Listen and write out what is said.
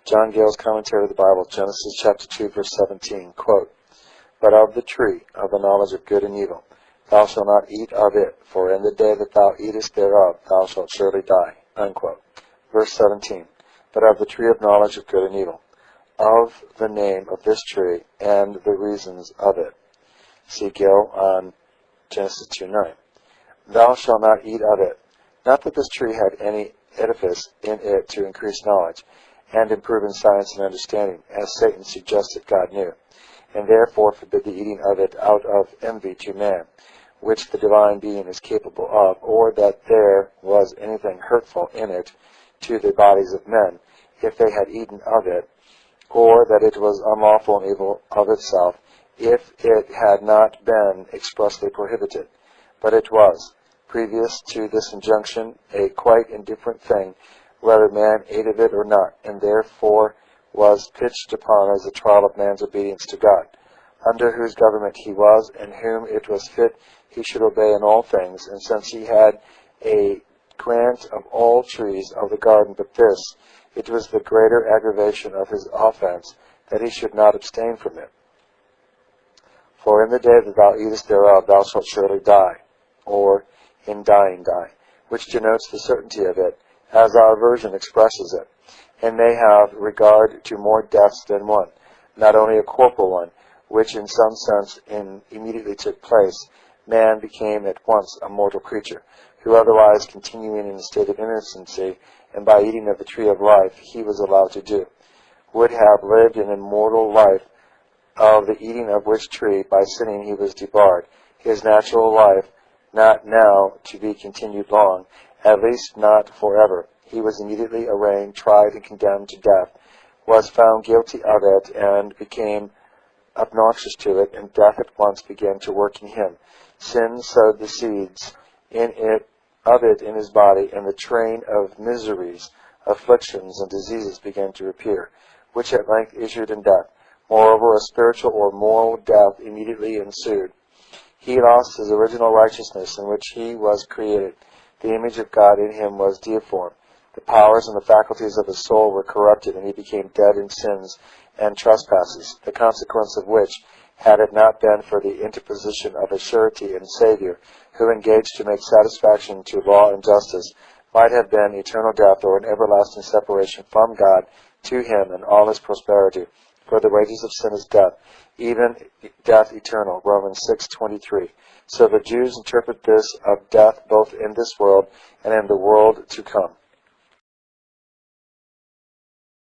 John Gill's commentary of the Bible, Genesis chapter 2, verse 17, quote, "But of the tree of the knowledge of good and evil, thou shalt not eat of it, for in the day that thou eatest thereof, thou shalt surely die." Unquote. Verse 17, "But of the tree of knowledge of good and evil, of the name of this tree and the reasons of it." See Gill on Genesis 2:9. "Thou shalt not eat of it." Not that this tree had any edifice in it to increase knowledge and improve in science and understanding, as Satan suggested God knew, and therefore forbid the eating of it out of envy to man, which the divine being is capable of, or that there was anything hurtful in it to the bodies of men, if they had eaten of it, or that it was unlawful and evil of itself, if it had not been expressly prohibited. But it was, previous to this injunction, a quite indifferent thing whether man ate of it or not, and therefore was pitched upon as a trial of man's obedience to God, under whose government he was, and whom it was fit he should obey in all things. And since he had a grant of all trees of the garden but this, it was the greater aggravation of his offense that he should not abstain from it. "For in the day that thou eatest thereof, thou shalt surely die," or "in dying die," which denotes the certainty of it, as our version expresses it, and may have regard to more deaths than one, not only a corporal one, which in some sense immediately took place. Man became at once a mortal creature, who otherwise continuing in a state of innocency, and by eating of the tree of life he was allowed to do, would have lived an immortal life, of the eating of which tree by sinning he was debarred, his natural life not now to be continued long, at least not forever. He was immediately arraigned, tried, and condemned to death, was found guilty of it, and became obnoxious to it, and death at once began to work in him. Sin sowed the seeds of it in his body, and the train of miseries, afflictions, and diseases began to appear, which at length issued in death. Moreover, a spiritual or moral death immediately ensued. He lost his original righteousness in which he was created. The image of God in him was deiformed. The powers and the faculties of his soul were corrupted, and he became dead in sins and trespasses, the consequence of which, had it not been for the interposition of a surety and Savior, who engaged to make satisfaction to law and justice, might have been eternal death, or an everlasting separation from God, to him and all his prosperity. For the wages of sin is death, even death eternal, Romans 6:23. So the Jews interpret this of death both in this world and in the world to come.